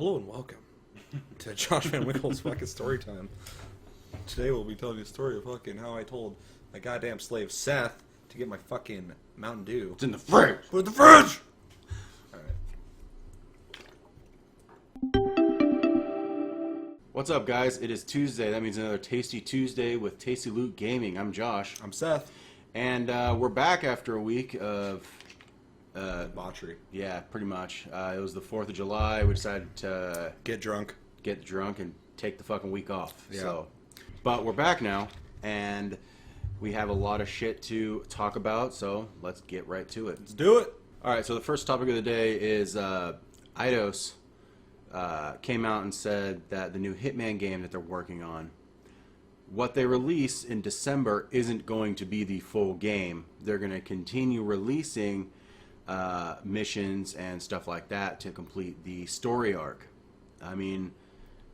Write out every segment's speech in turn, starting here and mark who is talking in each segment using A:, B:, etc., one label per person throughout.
A: Hello and welcome to Josh Van Winkle's fucking story time. Today we'll be telling you a story of fucking how I told my goddamn slave Seth to get my fucking Mountain Dew.
B: It's in the fridge.
A: Put it in the fridge! Alright.
B: What's up, guys? It is Tuesday. That means another Tasty Tuesday with Tasty Loot Gaming. I'm Josh.
A: I'm Seth.
B: And we're back after a week of...
A: Debauchery.
B: Yeah, pretty much. It was the 4th of July. We decided to...
A: Get drunk.
B: Get drunk and take the fucking week off.
A: Yeah.
B: So, but we're back now, and we have a lot of shit to talk about, so let's get right to it.
A: Let's do it!
B: Alright, so the first topic of the day is Eidos came out and said that the new Hitman game that they're working on, what they release in December isn't going to be the full game. They're going to continue releasing missions and stuff like that to complete the story arc. I mean,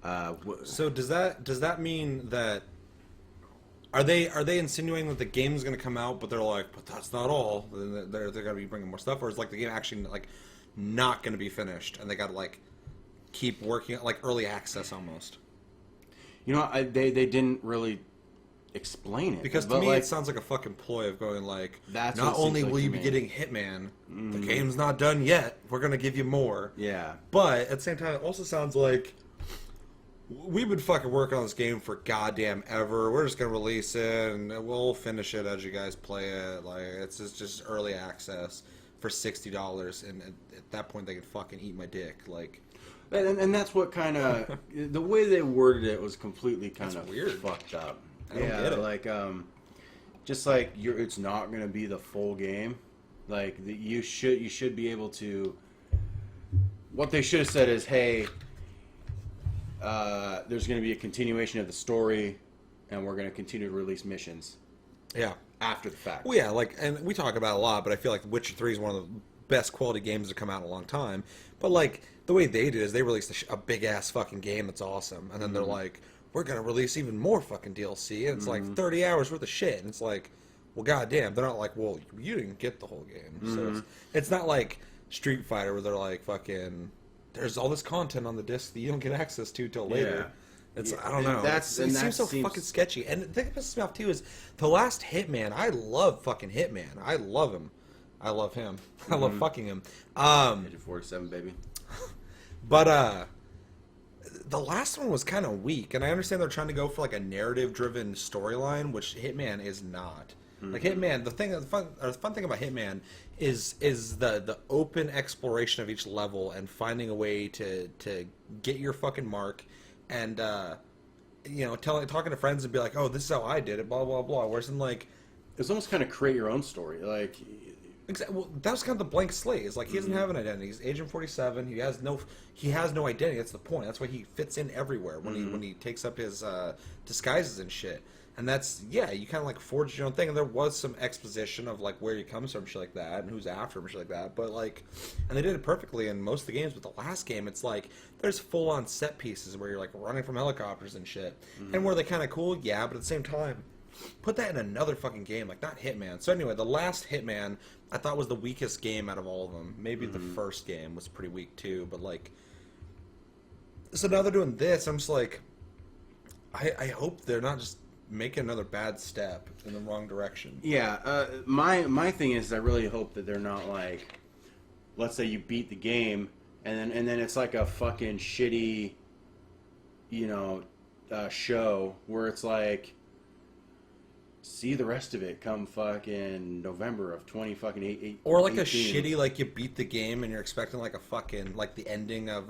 A: so does that mean that are they insinuating that the game is going to come out, but they're like, but that's not all. They're going to be bringing more stuff, or is like the game actually like not going to be finished and they got to like keep working like early access almost?
B: You know, they didn't really explain it,
A: because to me like, it sounds like a fucking ploy of going like,
B: that's
A: not only will you be getting Hitman, the game's not done yet, we're gonna give you more.
B: Yeah,
A: but at the same time it also sounds like we've been fucking working on this game for goddamn ever. We're just gonna release it and we'll finish it as you guys play it. Like it's just early access for $60, and at that point they can fucking eat my dick. Like,
B: and that's what kind of the way they worded it was completely kind of
A: weird,
B: fucked up.
A: I don't get it.
B: Like, just like it's not going to be the full game. Like, you should be able to. What they should have said is, hey, there's going to be a continuation of the story, and we're going to continue to release missions.
A: Yeah,
B: after the fact.
A: Well, yeah, like, and we talk about it a lot, but I feel like The Witcher 3 is one of the best quality games to come out in a long time. But like, the way they did is they released a big ass fucking game that's awesome, and then they're like, we're going to release even more fucking DLC, and it's like 30 hours worth of shit, and it's like, well, goddamn, they're not like, well, you didn't get the whole game. So it's not like Street Fighter where they're like, fucking, there's all this content on the disc that you don't get access to till later. Yeah. It's, I don't know. It seems so fucking sketchy. And the thing that pisses me off, too, is the last Hitman, I love fucking Hitman. I love him. I love him. I love fucking him.
B: Agent 47, baby.
A: But, the last one was kind of weak, and I understand they're trying to go for like a narrative-driven storyline, which Hitman is not. Like Hitman, the fun thing about Hitman is the open exploration of each level and finding a way to get your fucking mark, and talking to friends and be like, oh, this is how I did it, blah blah blah. Whereas in like,
B: it's almost kind of create your own story, like.
A: Exactly. Well, that was kind of the blank slate. It's like he doesn't have an identity. He's Agent 47. He has no identity. That's the point. That's why he fits in everywhere when he takes up his disguises and shit. And that's you kind of like forged your own thing. And there was some exposition of like where he comes from, shit like that, and who's after him, shit like that. But like, and they did it perfectly in most of the games. But the last game, it's like there's full on set pieces where you're like running from helicopters and shit. And were they kind of cool? Yeah, but at the same time, put that in another fucking game, like not Hitman. So anyway, the last Hitman I thought was the weakest game out of all of them. Maybe the first game was pretty weak too, but like, so now they're doing this. I'm just like, I hope they're not just making another bad step in the wrong direction.
B: Yeah, my thing is I really hope that they're not like, let's say you beat the game and then it's like a fucking shitty, show where it's like, see the rest of it come fucking November of 2018.
A: Or like a shitty, like you beat the game and you're expecting like a fucking, like the ending of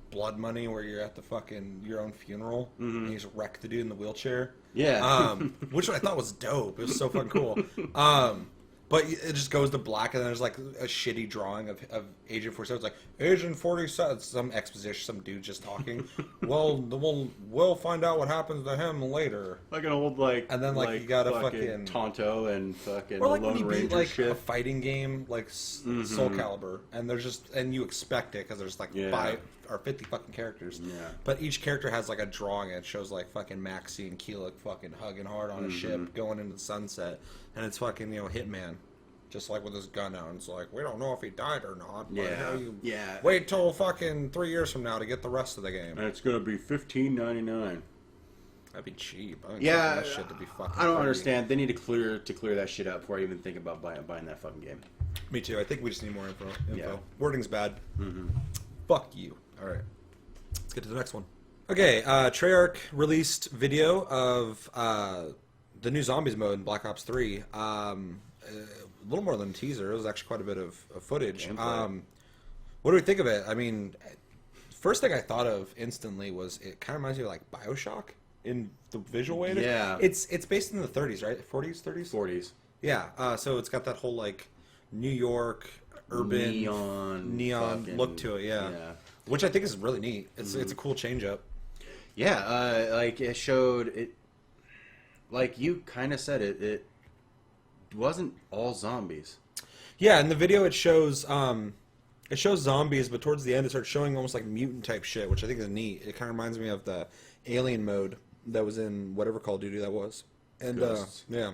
A: Blood Money where you're at the fucking, your own funeral and you just wreck the dude in the wheelchair.
B: Yeah.
A: Which I thought was dope. It was so fucking cool. But it just goes to black, and then there's like a shitty drawing of Agent 47. It's like, Agent 47, some exposition, some dude just talking. Well, we'll find out what happens to him later.
B: Like an old, like...
A: And then, like you got a fucking...
B: Tonto and fucking
A: or like
B: Lone
A: when you
B: Ranger
A: beat, like,
B: shit.
A: a fighting game, like Soul Calibur, and there's just... And you expect it, because there's, like, 5 or 50 fucking characters.
B: Yeah.
A: But each character has, like, a drawing, and it shows, like, fucking Maxie and Keelik fucking hugging hard on a ship, going into the sunset. And it's fucking, Hitman. Just like with his gun out, it's like, we don't know if he died or not. But
B: Yeah.
A: you
B: Yeah.
A: wait till fucking 3 years from now to get the rest of the game.
B: And it's gonna be $15.99.
A: That'd be cheap. I
B: Yeah,
A: that shit to be fucking
B: I don't
A: $30.
B: understand. They need to clear that shit up before I even think about buying that fucking game.
A: Me too. I think we just need more info.
B: Yeah.
A: Wording's bad.
B: Mm-hmm.
A: Fuck you. All right. Let's get to the next one. Okay. Treyarch released video of the new Zombies mode in Black Ops 3. A little more than a teaser. It was actually quite a bit of footage. What do we think of it? I mean, first thing I thought of instantly was it kind of reminds me of like BioShock in the visual way.
B: Yeah.
A: It's based in the 30s, right? 40s, 30s?
B: 40s.
A: Yeah. So it's got that whole like New York urban neon
B: fucking,
A: look to it. Yeah. Which I think is really neat. It's a cool change up.
B: Yeah. Like it showed it. Like you kind of said it wasn't all zombies.
A: Yeah, in the video it shows zombies, but towards the end it starts showing almost like mutant type shit, which I think is neat. It kind of reminds me of the alien mode that was in whatever Call of Duty that was. And yeah,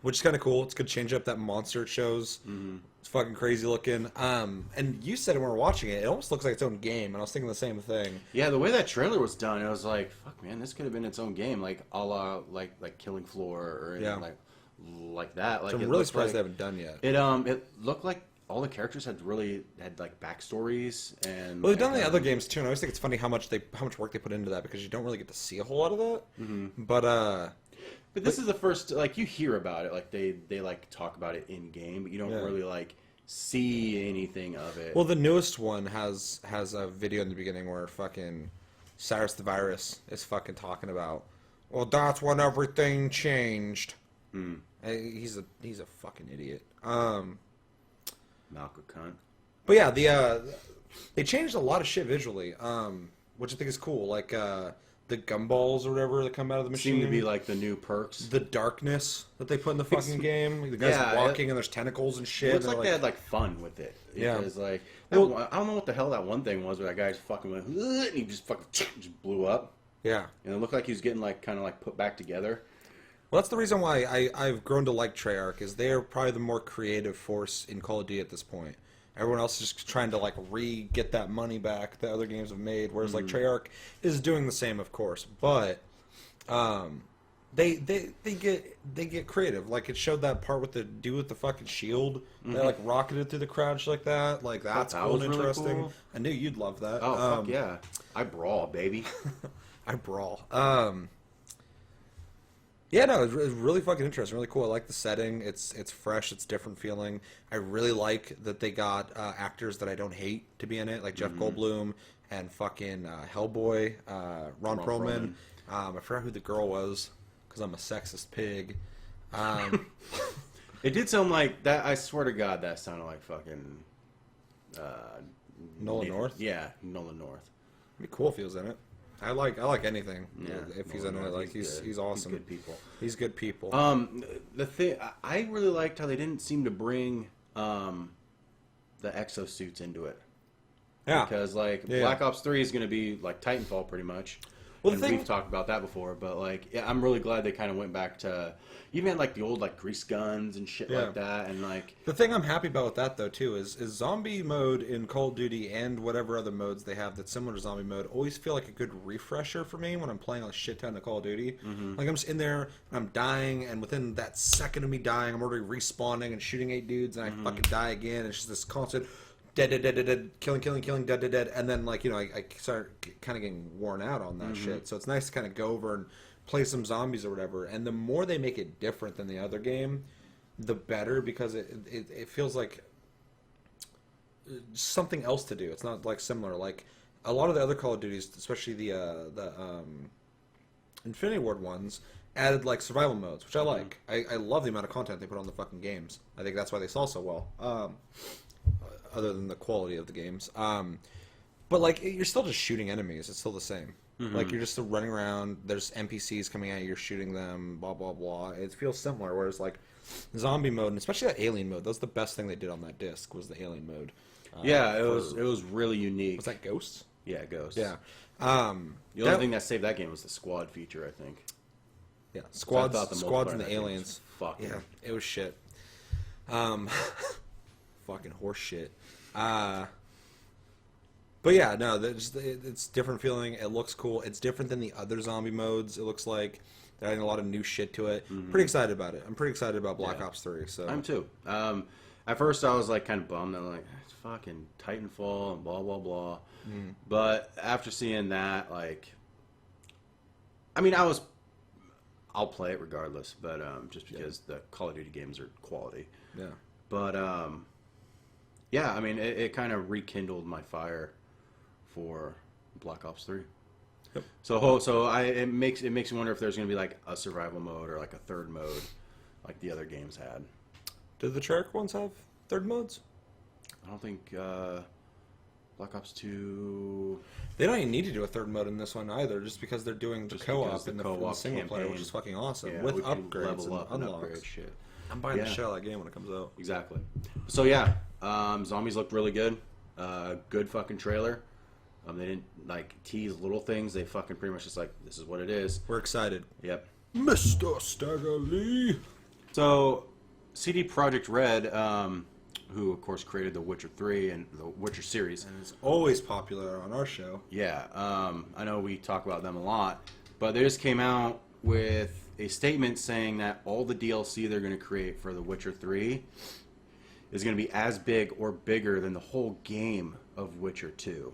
A: which is kind of cool. It's a good change up. That monster it shows. Mm-hmm. It's fucking crazy looking. And you said when we were watching it, it almost looks like its own game, and I was thinking the same thing.
B: Yeah, the way that trailer was done, I was like, fuck, man, this could have been its own game, like a la like Killing Floor or anything like that. Like,
A: So I'm really surprised they haven't done yet.
B: It looked like all the characters had like backstories and.
A: Well, they've done the other games too, and I always think it's funny how much work they put into that, because you don't really get to see a whole lot of that. Mm-hmm.
B: But this is the first, like, you hear about it, like they like talk about it in game, but you don't really like see anything of it.
A: Well, the newest one has a video in the beginning where fucking Cyrus the Virus is fucking talking about, well, that's when everything changed. Mm. He's a fucking idiot.
B: Malcolm cunt.
A: But yeah, they changed a lot of shit visually, which I think is cool. Like the gumballs or whatever that come out of the machine
B: seem to be like the new perks.
A: The darkness that they put in the fucking game. The guys walking and there's tentacles and shit.
B: It looks like they had like fun with it. Because like, I don't know what the hell that one thing was where that guy just fucking went and he just fucking just blew up.
A: Yeah.
B: And it looked like he was getting like kind of like put back together.
A: Well, that's the reason why I've grown to like Treyarch, is they're probably the more creative force in Call of Duty at this point. Everyone else is just trying to like get that money back that other games have made, whereas like Treyarch is doing the same, of course, but they get creative. Like it showed that part with the dude with the fucking shield that like rocketed through the crowd just like that. Like that's cool and interesting. Really cool. I knew you'd love that.
B: Oh fuck yeah! I brawl, baby.
A: I brawl. Yeah, no, it's really fucking interesting, really cool. I like the setting. It's fresh, it's different feeling. I really like that they got actors that I don't hate to be in it, like Jeff Goldblum and fucking Hellboy, Ron Perlman. I forgot who the girl was because I'm a sexist pig.
B: It did sound like that. I swear to God, that sounded like fucking
A: Nolan North.
B: Yeah, Nolan North.
A: It'd be cool if he was in it. I like anything.
B: Yeah,
A: if he's in it, like he's awesome.
B: He's good people.
A: He's good people.
B: The thing I really liked how they didn't seem to bring the exosuits into it.
A: Yeah,
B: because like Black Ops 3 is going to be like Titanfall pretty much. Well, we've talked about that before, but like, yeah, I'm really glad they kind of went back to even had like the old like grease guns and shit like that, and like
A: the thing I'm happy about with that though too is zombie mode in Call of Duty and whatever other modes they have that's similar to zombie mode always feel like a good refresher for me when I'm playing a shit ton of Call of Duty. Mm-hmm. Like I'm just in there and I'm dying, and within that second of me dying, I'm already respawning and shooting 8 dudes, and I fucking die again. It's just this constant dead, killing, dead, and then like I start kind of getting worn out on that shit. So it's nice to kind of go over and play some zombies or whatever. And the more they make it different than the other game, the better, because it feels like something else to do. It's not like similar. Like a lot of the other Call of Duties, especially the Infinity Ward ones, added like survival modes, which I like. I love the amount of content they put on the fucking games. I think that's why they sell so well. Other than the quality of the games. But like you're still just shooting enemies. It's still the same. Like you're just still running around. There's NPCs coming at you. You're shooting them. Blah blah blah. It feels similar. Whereas like zombie mode, and especially that alien mode, that was the best thing they did on that disc. Was the alien mode.
B: It was really unique.
A: Was that Ghosts?
B: Yeah, Ghosts.
A: Yeah.
B: The only thing that saved that game was the squad feature, I think.
A: Yeah, squads and the aliens.
B: Fuck
A: yeah, it was shit. Um, fucking horse shit. But yeah, no, it's different feeling. It looks cool. It's different than the other zombie modes. It looks like they're adding a lot of new shit to it. Pretty excited about it. I'm pretty excited about Black Ops 3. So
B: I'm too. At first, I was like kind of bummed. I'm like, it's fucking Titanfall and blah blah blah. But after seeing that, like, I mean, I'll play it regardless. But just because the Call of Duty games are quality.
A: Yeah.
B: But yeah, I mean, it kind of rekindled my fire for Black Ops 3.
A: Yep.
B: It makes me wonder if there's going to be like a survival mode or like a third mode, like the other games had.
A: Did the Treyarch ones have third modes?
B: I don't think Black Ops 2.
A: They don't even need to do a third mode in this one either, just because they're doing the co-op and the
B: co-op
A: single player,
B: campaign.
A: which is fucking awesome,
B: Yeah,
A: with
B: we can
A: upgrades
B: level up
A: and
B: and
A: unlocks.
B: upgrade shit.
A: I'm buying the
B: Yeah.
A: shell of that game when it comes out.
B: Exactly. So yeah, zombies looked really good. Good fucking trailer. They didn't like tease little things. They fucking pretty much just like, this is what it is.
A: We're excited.
B: Yep.
A: Mr. Staggerly.
B: So, CD Projekt Red, who of course created The Witcher 3 and the Witcher series.
A: And it's always popular on our show.
B: Yeah, I know we talk about them a lot, but they just came out with a statement saying that all the DLC they're going to create for The Witcher 3 is going to be as big or bigger than the whole game of Witcher 2.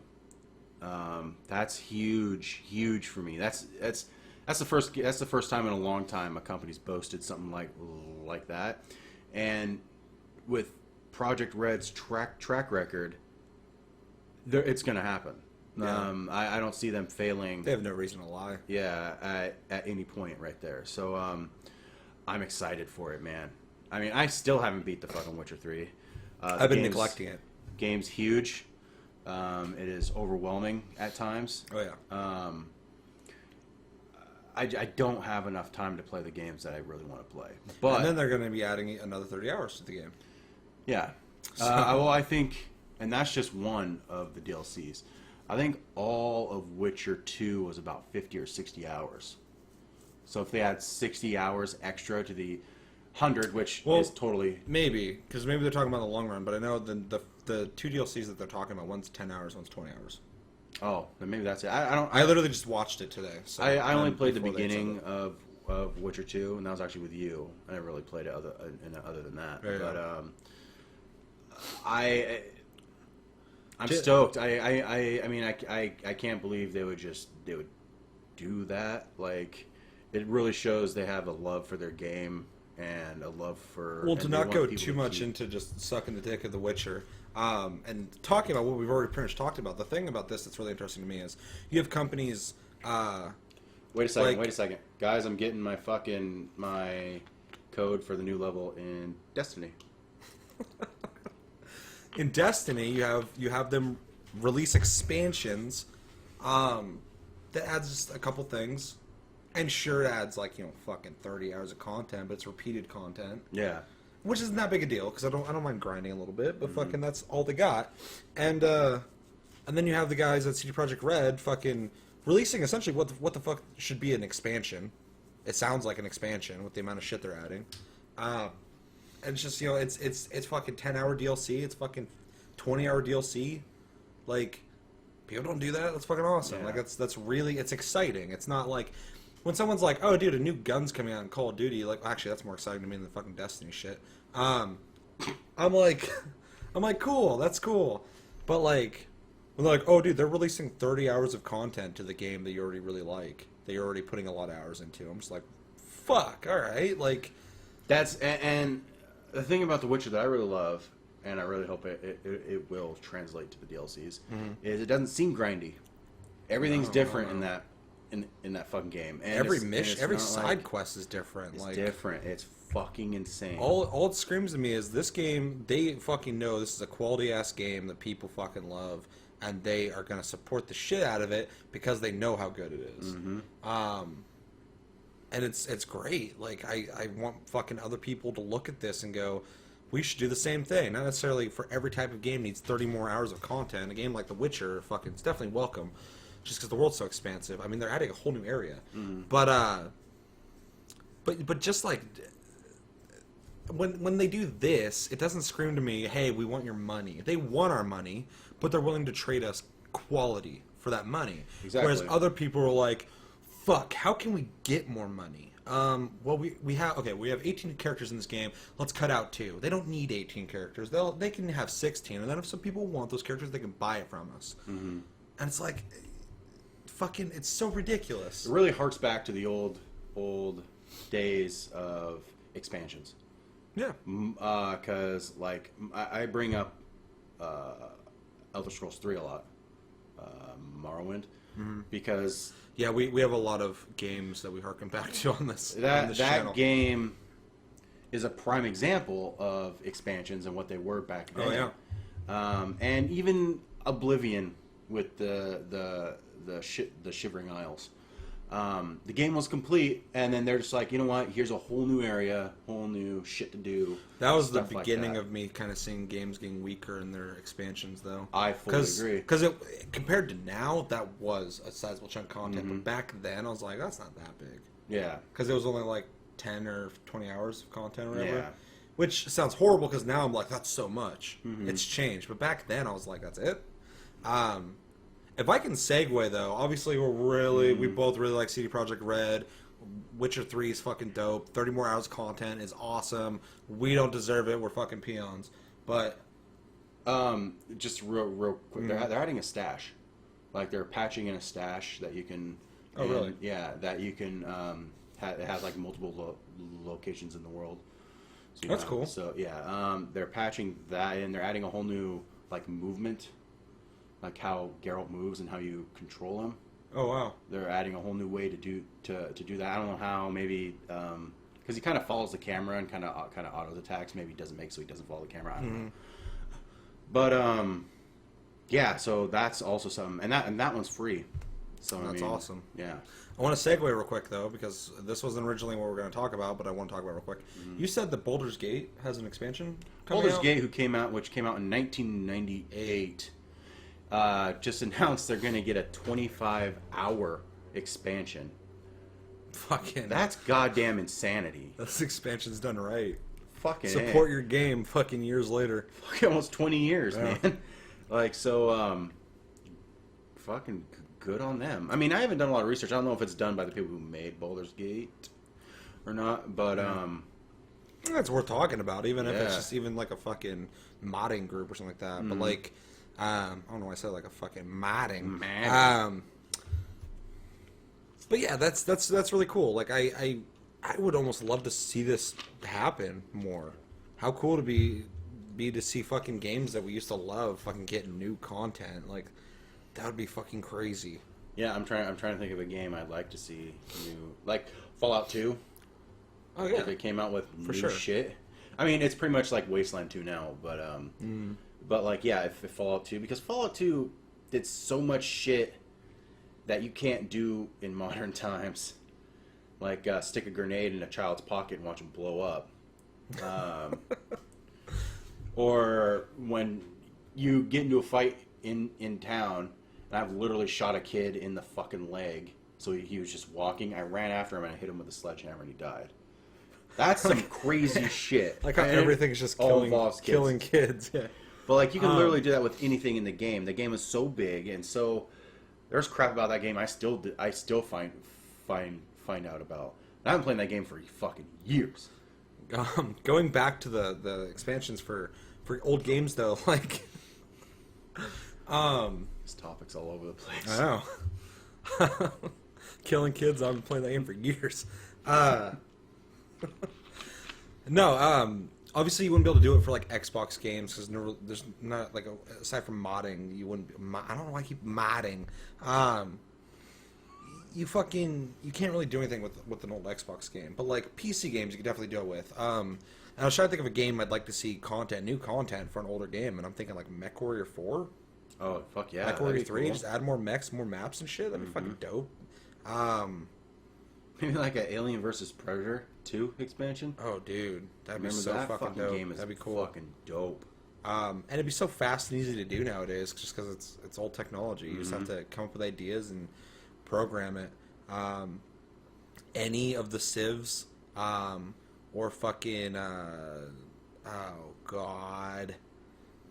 B: That's huge for me. That's the first time in a long time a company's boasted something like that. And with Project Red's track record, it's going to happen.
A: Yeah.
B: I don't see them failing.
A: They have no reason to lie.
B: Yeah, at any point right there. So I'm excited for it, man. I mean, I still haven't beat the fucking Witcher 3.
A: I've been neglecting it.
B: Game's huge. It is overwhelming at times.
A: Oh yeah.
B: I don't have enough time to play the games that I really want to play. But
A: And then they're going to be adding another 30 hours to the game.
B: yeah. Well, I think, and that's just one of the DLCs. I think all of Witcher 2 was about 50 or 60 hours. So if they add 60 hours extra to the 100, which is totally...
A: Maybe, because maybe they're talking about the long run, but I know the two DLCs that they're talking about, one's 10 hours, one's 20 hours.
B: Oh, then maybe that's it.
A: I literally just watched it today. So
B: I only played the beginning of Witcher 2, and that was actually with you. I never really played it other than that.
A: Yeah,
B: but I'm stoked. I mean, I can't believe they would do that. Like, it really shows they have a love for their game and a love for...
A: Well, to not go too much into just sucking the dick of The Witcher, and talking about what we've already pretty much talked about, the thing about this that's really interesting to me is you have companies...
B: Wait a second. Guys, I'm getting my code for the new level in Destiny.
A: In Destiny, you have them release expansions that adds just a couple things. And sure, it adds fucking 30 hours of content, but it's repeated content.
B: Yeah.
A: Which isn't that big a deal because I don't mind grinding a little bit, but fucking that's all they got. And then you have the guys at CD Projekt Red fucking releasing essentially what the fuck should be an expansion. It sounds like an expansion with the amount of shit they're adding. And it's just it's fucking 10-hour DLC. It's fucking 20-hour DLC. Like, people don't do that. That's fucking awesome.
B: Yeah.
A: Like that's really, it's exciting. It's not like when someone's like, oh dude, a new gun's coming out in Call of Duty. Like, actually, that's more exciting to me than the fucking Destiny shit. I'm like, cool. That's cool. But like, when they're like, oh dude, they're releasing 30 hours of content to the game that you already really like. That you're already putting a lot of hours into. I'm just like, fuck. All right. Like,
B: And the thing about The Witcher that I really love, and I really hope it will translate to the DLCs, is it doesn't seem grindy. Everything's different in that fucking game. And
A: every
B: not
A: side quest is different.
B: It's
A: like,
B: different. It's fucking insane.
A: all it screams to me is this game, they fucking know this is a quality ass game that people fucking love, and they are gonna support the shit out of it because they know how good it is. And it's great. Like, I want fucking other people to look at this and go, we should do the same thing. Not necessarily for every type of game needs 30 more hours of content. A game like The Witcher, fucking, it's definitely welcome, just because the world's so expansive. I mean, they're adding a whole new area, but just like, when they do this, it doesn't scream to me, hey, we want your money. They want our money, but they're willing to trade us quality for that money.
B: Exactly.
A: Whereas other people are like, fuck, how can we get more money? Well, we have 18 characters in this game. Let's cut out 2. They don't need 18 characters. They can have 16, and then if some people want those characters, they can buy it from us. Mm-hmm. And it's like, fucking, it's so ridiculous.
B: It really harks back to the old days of expansions.
A: Yeah.
B: Because like I bring up Elder Scrolls 3 a lot, Morrowind, because
A: yeah, we have a lot of games that we harken back to on this.
B: That
A: channel.
B: game is a prime example of expansions and what they were back then.
A: Oh yeah.
B: And even Oblivion with the Shivering Isles. The game was complete, and then they're just like, you know what? Here's a whole new area, whole new shit to do.
A: That was the beginning of me kind of seeing games getting weaker in their expansions, though.
B: I fully agree.
A: Because compared to now, that was a sizable chunk of content. But back then, I was like, that's not that big.
B: Yeah.
A: Because it was only like 10 or 20 hours of content or whatever.
B: Yeah.
A: Which sounds horrible because now I'm like, that's so much. It's changed. But back then, I was like, that's it. If I can segue, though, obviously we both really like CD Projekt Red. Witcher 3 is fucking dope. 30 more hours of content is awesome. We don't deserve it. We're fucking peons. But
B: just real quick, they're adding a stash. Like they're patching in a stash that you can.
A: Oh, really?
B: Yeah, that you can. It has like multiple locations in the world. So,
A: that's cool.
B: So yeah, they're patching that in. They're adding a whole new like movement. Like how Geralt moves and how you control him.
A: Oh wow!
B: They're adding a whole new way to do that. I don't know how. Maybe because he kind of follows the camera and kind of auto attacks. Maybe he doesn't make so he doesn't follow the camera. I don't know. But yeah. So that's also something, and that one's free. So
A: that's awesome.
B: Yeah.
A: I want to segue real quick though because this wasn't originally what we were going to talk about, but I want to talk about it real quick. You said that Baldur's Gate has an expansion coming
B: Baldur's
A: out?
B: Gate, which came out in 1998. Just announced they're going to get a 25-hour expansion.
A: Fucking.
B: That's goddamn insanity.
A: This expansion's done right.
B: Fucking
A: support your game. Fucking years later.
B: Fucking almost 20 years, man. Like so. Fucking good on them. I mean, I haven't done a lot of research. I don't know if it's done by the people who made Baldur's Gate or not, but
A: that's worth talking about, even if it's just even like a fucking modding group or something like that. But like. I don't know why I said like a fucking modding. But yeah, that's really cool. Like I would almost love to see this happen more. How cool to be to see fucking games that we used to love fucking get new content. Like that would be fucking crazy.
B: Yeah, I'm trying to think of a game I'd like to see new, like Fallout 2.
A: Oh yeah,
B: if it came out with
A: for
B: new
A: sure.
B: shit. I mean, it's pretty much like Wasteland 2 now, but But like, yeah, if Fallout 2, because Fallout 2 did so much shit that you can't do in modern times, like stick a grenade in a child's pocket and watch him blow up, or when you get into a fight in town, and I've literally shot a kid in the fucking leg, so he was just walking. I ran after him and I hit him with a sledgehammer and he died. That's some crazy shit.
A: Like how everything's just killing kids. Yeah.
B: But like you can literally do that with anything in the game. The game is so big, and so there's crap about that game I still find out about. And I've been playing that game for fucking years.
A: Going back to the expansions for old games though, like
B: this topic's all over the place.
A: I know. Killing kids. I've been playing that game for years. No. Obviously, you wouldn't be able to do it for like Xbox games because there's not like aside from modding, you wouldn't. I don't know why I keep modding. You can't really do anything with an old Xbox game, but like PC games, you can definitely do it with. And I was trying to think of a game I'd like to see new content for an older game, and I'm thinking like MechWarrior 4.
B: Oh fuck yeah!
A: MechWarrior 3, cool. Just add more mechs, more maps and shit. That'd be fucking dope.
B: Maybe like an Alien vs Predator 2 expansion.
A: Oh, dude, that'd be so fucking dope.
B: Game is
A: that'd be cool.
B: Fucking dope.
A: And it'd be so fast and easy to do nowadays, just because it's old technology. You just have to come up with ideas and program it. Any of the civs or fucking oh god,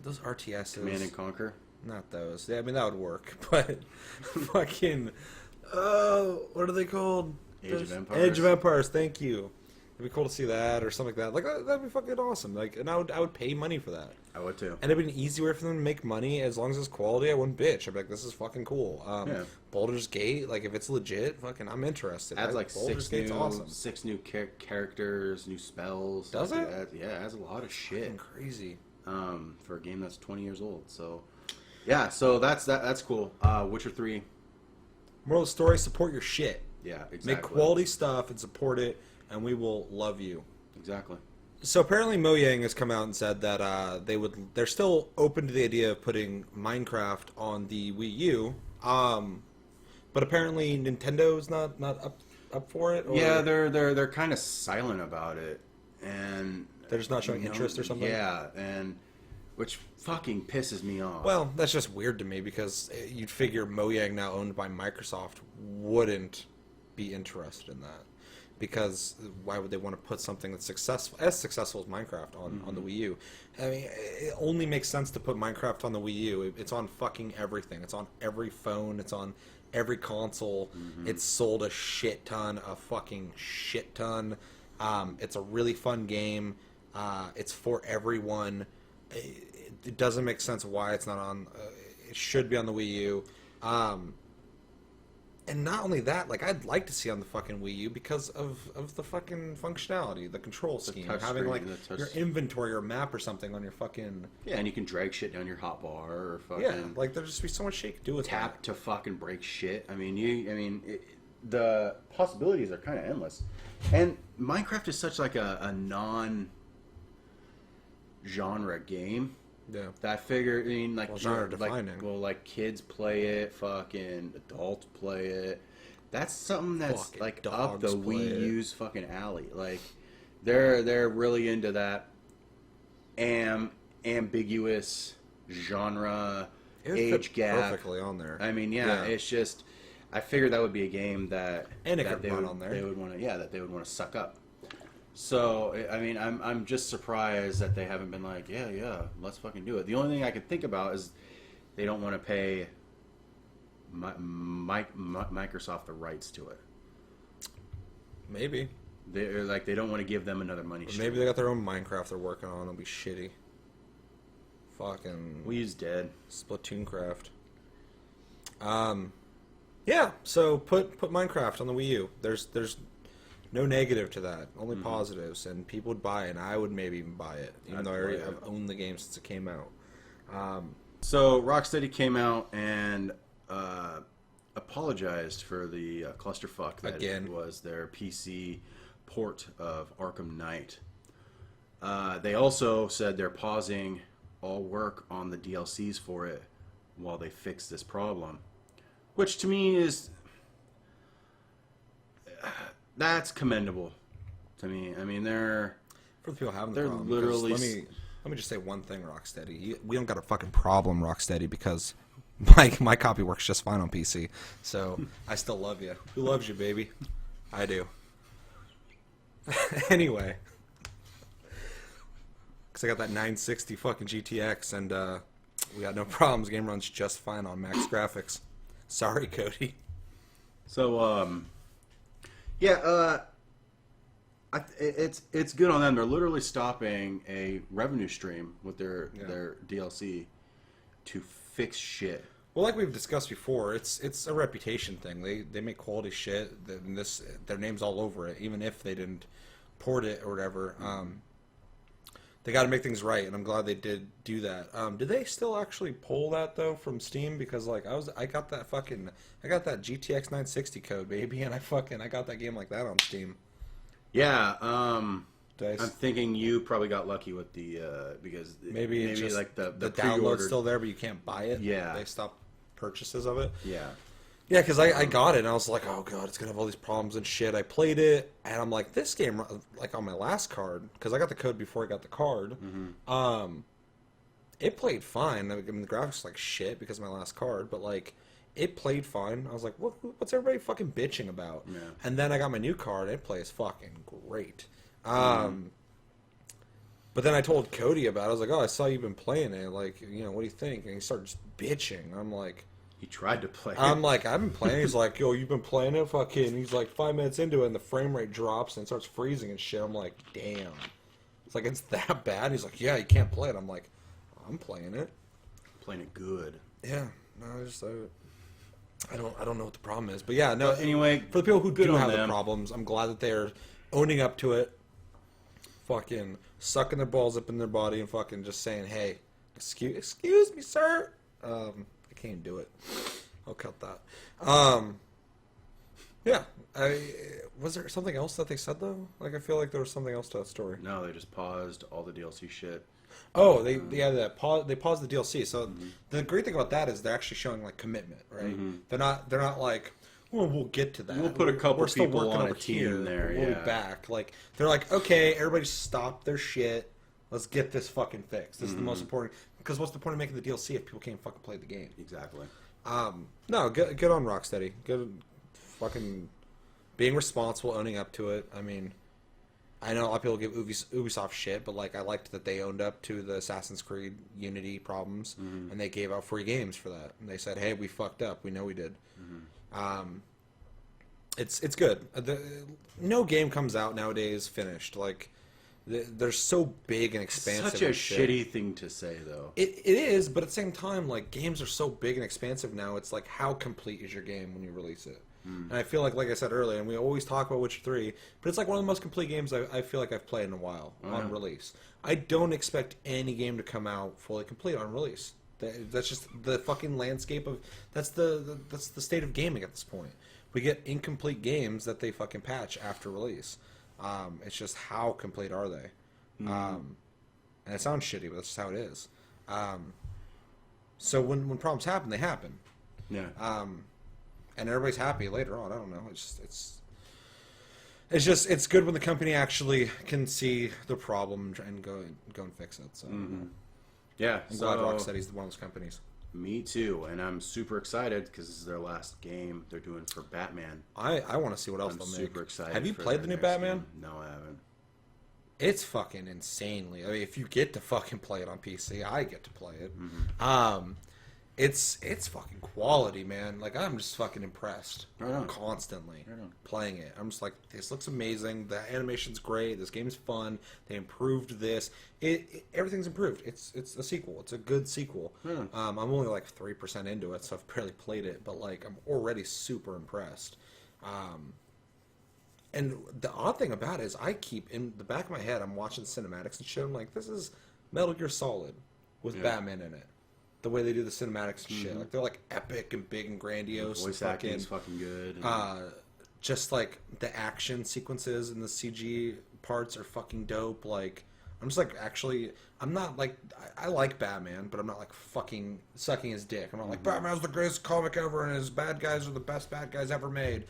A: those RTSs.
B: Command and Conquer.
A: Not those. Yeah, I mean that would work, but fucking what are they called?
B: Age of Empires.
A: Age of Empires. Thank you. It'd be cool to see that or something like that. Like that'd be fucking awesome. Like, and I would pay money for that.
B: I would too.
A: And it'd be an easy way for them to make money as long as it's quality. I wouldn't bitch. I'd be like, this is fucking cool.
B: Yeah.
A: Baldur's Gate, like if it's legit, fucking I'm interested.
B: Adds like
A: Baldur's Gate's awesome.
B: six new characters, new spells.
A: Does
B: like,
A: it?
B: Yeah, it has a lot of shit.
A: Fucking crazy.
B: For a game that's 20 years old. So, yeah, so that's cool. Witcher 3.
A: Moral of the story: support your shit.
B: Yeah, exactly.
A: Make quality stuff and support it, and we will love you.
B: Exactly.
A: So apparently Mojang has come out and said that they're still open to the idea of putting Minecraft on the Wii U, but apparently Nintendo's not up for it. Or
B: Yeah, they're kind of silent about it, and
A: they're just not showing interest or something.
B: Yeah, and which fucking pisses me off.
A: Well, that's just weird to me because you'd figure Mojang, now owned by Microsoft, wouldn't be interested in that. Because why would they want to put something that's successful as Minecraft on the Wii U? I mean, it only makes sense to put Minecraft on the Wii U. It's on fucking everything. It's on every phone. It's on every console. It's sold a shit ton, a fucking shit ton. It's a really fun game. It's for everyone. It doesn't make sense why it's not on. It should be on the Wii U. And not only that, like I'd like to see on the fucking Wii U because of the fucking functionality, the control scheme, having like your inventory or map or something on your fucking.
B: Yeah, and you can drag shit down your hotbar or fucking.
A: Yeah, like there'd just be so much shit you could do with
B: tap
A: that.
B: to fucking break shit. I mean, the possibilities are kind of endless, and Minecraft is such like a non-genre game.
A: Yeah.
B: That I figure, I mean, like,
A: genre defining.
B: Like kids play it, fucking adults play it. That's something that's
A: Fucking
B: like up the
A: dogs play
B: Wii
A: it.
B: U's fucking alley. Like, they're really into that ambiguous genre
A: It would
B: age
A: fit
B: gap.
A: perfectly on there.
B: I mean, yeah, it's just I figured that would be a game that
A: And it
B: that
A: could run on there.
B: They would want to, that they would want to suck up. So, I mean, I'm just surprised that they haven't been like, yeah, let's fucking do it. The only thing I can think about is they don't want to pay Microsoft the rights to it.
A: Maybe.
B: They don't want to give them another money
A: Or
B: stream.
A: maybe they got their own Minecraft they're working on. It'll be shitty. Fucking
B: Wii U's dead.
A: Splatoon craft. Yeah. So put Minecraft on the Wii U. There's no negative to that, only positives, and people would buy it, and I would maybe even buy it, even though I've owned the game since it came out.
B: So Rocksteady came out and apologized for the clusterfuck that
A: Again.
B: was their PC port of Arkham Knight. They also said they're pausing all work on the DLCs for it while they fix this problem, which to me is that's commendable to me. I mean,
A: For the people having the
B: they're
A: problem,
B: literally
A: let me just say one thing, Rocksteady. We don't got a fucking problem, Rocksteady, because my copy works just fine on PC. So I still love you. Who loves you, baby? I do. Anyway, because I got that 960 fucking GTX, and we got no problems. Game runs just fine on max graphics. Sorry, Cody.
B: So, it's good on them. They're literally stopping a revenue stream with their DLC to fix shit.
A: Well, like we've discussed before, it's a reputation thing. They make quality shit, and their name's all over it, even if they didn't port it or whatever. They got to make things right, and I'm glad they did do that. Did they still actually pull that though from Steam? Because like I got that GTX 960 code, baby, and I got that game like that on Steam.
B: Yeah, I'm thinking you probably got lucky with the because
A: maybe just
B: like the
A: download's still there, but you can't buy it.
B: Yeah,
A: they stopped purchases of it.
B: Yeah.
A: Yeah, because I got it, and I was like, oh, God, it's going to have all these problems and shit. I played it, and I'm like, this game, like, on my last card, because I got the code before I got the card, it played fine. I mean, the graphics like shit because of my last card, but, like, it played fine. I was like, what's everybody fucking bitching about?
B: Yeah.
A: And then I got my new card, and it plays fucking great. But then I told Cody about it. I was like, oh, I saw you've been playing it. Like, you know, what do you think? And he started just bitching. I'm like...
B: He tried to play it.
A: I'm like, I've been playing. He's like, yo, you've been playing it? Fucking... He's like 5 minutes into it and the frame rate drops and it starts freezing and shit. I'm like, damn. It's like, it's that bad? He's like, yeah, you can't play it. I'm like, I'm playing it.
B: Playing it good.
A: Yeah. No, I don't know what the problem is. But yeah, no.
B: Anyway,
A: for the people who do have
B: them.
A: the problems, I'm glad that they're owning up to it. Fucking sucking their balls up in their body and fucking just saying, hey, excuse me, sir. I can't do it. I'll cut that. Yeah. Was there something else that they said, though? Like, I feel like there was something else to that story.
B: No, they just paused all the DLC shit.
A: Oh, they paused the DLC. So the great thing about that is they're actually showing, like, commitment, right? They're not like, well, we'll get to that.
B: We'll put a couple
A: We're still
B: people
A: working
B: on a
A: over
B: team
A: here.
B: there,
A: We'll
B: yeah.
A: be back. Like, they're like, okay, everybody stop their shit. Let's get this fucking fixed. This is the most important. Because what's the point of making the DLC if people can't fucking play the game?
B: Exactly.
A: No, good on Rocksteady. Good fucking being responsible, owning up to it. I mean, I know a lot of people give Ubisoft shit, but like I liked that they owned up to the Assassin's Creed Unity problems, and they gave out free games for that. And they said, "Hey, we fucked up. We know we did." It's good. No game comes out nowadays finished. Like they're so big and expansive.
B: Such a
A: and shit.
B: shitty thing to say, though.
A: It is, but at the same time, like games are so big and expansive now. It's like, how complete is your game when you release it? And I feel like I said earlier, and we always talk about Witcher 3, but it's like one of the most complete games I feel like I've played in a while on release. I don't expect any game to come out fully complete on release. That's just the fucking landscape of that's the state of gaming at this point. We get incomplete games that they fucking patch after release. It's just how complete are they? And it sounds shitty, but that's just how it is. So when problems happen, they happen.
B: Yeah.
A: And everybody's happy later on. I don't know. It's good when the company actually can see the problem and go and fix it. So
B: Yeah.
A: I'm glad Rocksteady's one of those companies.
B: Me too, and I'm super excited because this is their last game they're doing for Batman.
A: I want to see what else
B: I'm
A: they'll make.
B: super excited.
A: Have you
B: for
A: played
B: their
A: the new
B: next
A: Batman?
B: game. No, I haven't.
A: It's fucking insanely. I mean, if you get to fucking play it on PC, I get to play it. It's fucking quality, man. Like, I'm just fucking impressed constantly playing it. I'm just like, this looks amazing. The animation's great. This game's fun. They improved this. Everything's improved. It's a sequel. It's a good sequel. I'm only like 3% into it, so I've barely played it, but like, I'm already super impressed. And the odd thing about it is I keep, in the back of my head, I'm watching cinematics and shit. I'm like, this is Metal Gear Solid with Batman in it. The way they do the cinematics and shit. Like, they're like epic and big and grandiose.
B: Voice acting's fucking good.
A: Just like the action sequences and the CG parts are fucking dope. Like, I'm just like, actually, I'm not like, I like Batman, but I'm not like fucking sucking his dick. I'm not like, Batman's the greatest comic ever and his bad guys are the best bad guys ever made.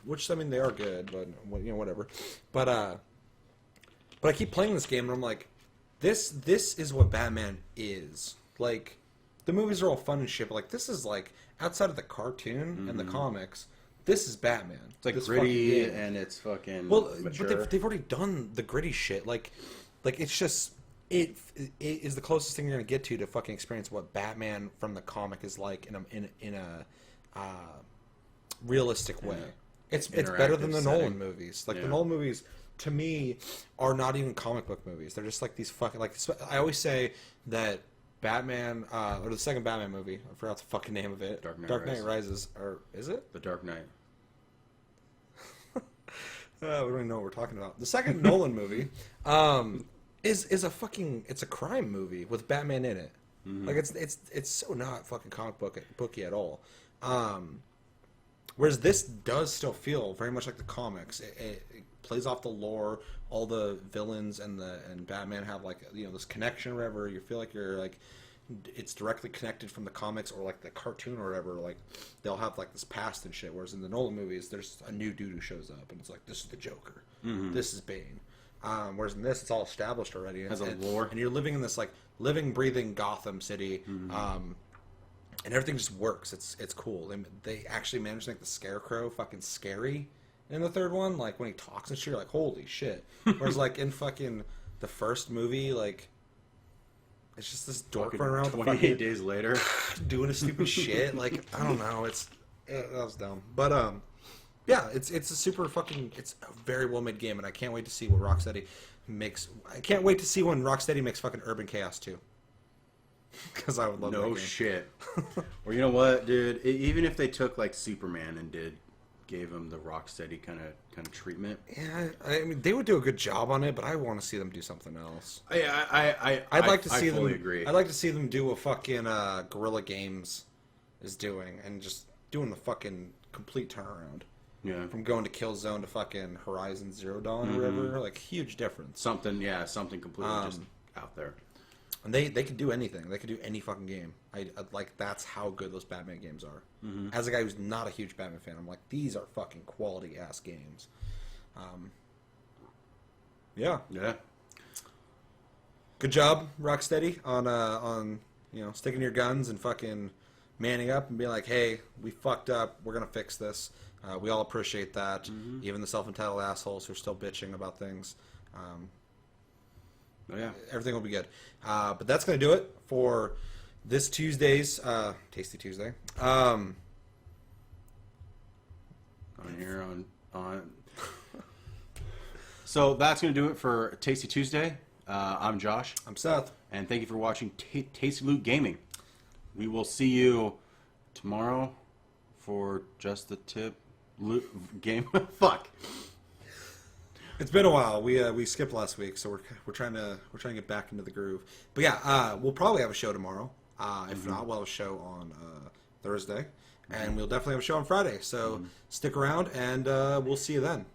A: Which, I mean, they are good, but, you know, whatever. But I keep playing this game and I'm like, this is what Batman is. Like, the movies are all fun and shit, but like, this is like, outside of the cartoon and the comics, this is Batman.
B: It's like
A: this
B: gritty and it's fucking mature.
A: But they've already done the gritty shit. Like it's just it is the closest thing you're gonna get to fucking experience what Batman from the comic is like in a realistic way. It's better than the Nolan movies. Like the Nolan movies, to me, are not even comic book movies. They're just like these fucking, like, I always say that Batman, or the second Batman movie, I forgot the fucking name of it. Dark Knight Rises. Or is it?
B: The Dark Knight.
A: We don't even know what we're talking about. The second Nolan movie is a fucking, it's a crime movie with Batman in it. Like, it's so not fucking comic booky at all. Whereas this does still feel very much like the comics. It plays off the lore. All the villains and Batman have, like, you know, this connection or whatever. You feel like you're like, it's directly connected from the comics or like the cartoon or whatever. Like, they'll have like this past and shit. Whereas in the Nolan movies, there's a new dude who shows up and it's like, this is the Joker. This is Bane. Whereas in this, it's all established already.
B: Has a lore.
A: And you're living in this like living, breathing Gotham City. And everything just works. It's cool. They actually managed to make the Scarecrow fucking scary in the third one. Like when he talks and shit, you're like, holy shit. Whereas like in fucking the first movie, like it's just this dork
B: Fucking
A: running around
B: 28 days later.
A: doing a stupid shit. Like I don't know, that was dumb. But yeah, it's a super fucking, it's a very well made game, and I can't wait to see what Rocksteady makes. I can't wait to see when Rocksteady makes fucking Urban Chaos 2. Because I would love that game.
B: No shit. Or you know what, dude? Even if they took like Superman and gave him the Rocksteady kind of treatment.
A: Yeah, I mean they would do a good job on it, but I want to see them do something else.
B: I'd
A: like to see
B: I fully
A: them.
B: agree.
A: I'd like to see them do what fucking Guerrilla Games is doing, and just doing the fucking complete turnaround.
B: Yeah.
A: From going to Killzone to fucking Horizon Zero Dawn or whatever, like huge difference.
B: Something completely just out there.
A: And they could do anything. They could do any fucking game. I like that's how good those Batman games are.
B: Mm-hmm.
A: As a guy who's not a huge Batman fan, I'm like, these are fucking quality ass games. Yeah.
B: Yeah.
A: Good job, Rocksteady, on sticking to your guns and fucking manning up and being like, hey, we fucked up. We're gonna fix this. We all appreciate that.
B: Mm-hmm.
A: Even the self-entitled assholes who are still bitching about things.
B: Oh, yeah.
A: Everything will be good. But that's going to do it for this Tuesday's Tasty Tuesday.
B: On here, on. So that's going to do it for Tasty Tuesday. I'm Josh.
A: I'm Seth.
B: And thank you for watching Tasty Loot Gaming. We will see you tomorrow for Just the Tip loot game. Fuck.
A: It's been a while. We skipped last week, so we're trying to get back into the groove. But yeah, we'll probably have a show tomorrow. If not, we'll have a show on Thursday, and we'll definitely have a show on Friday. So stick around, and we'll see you then.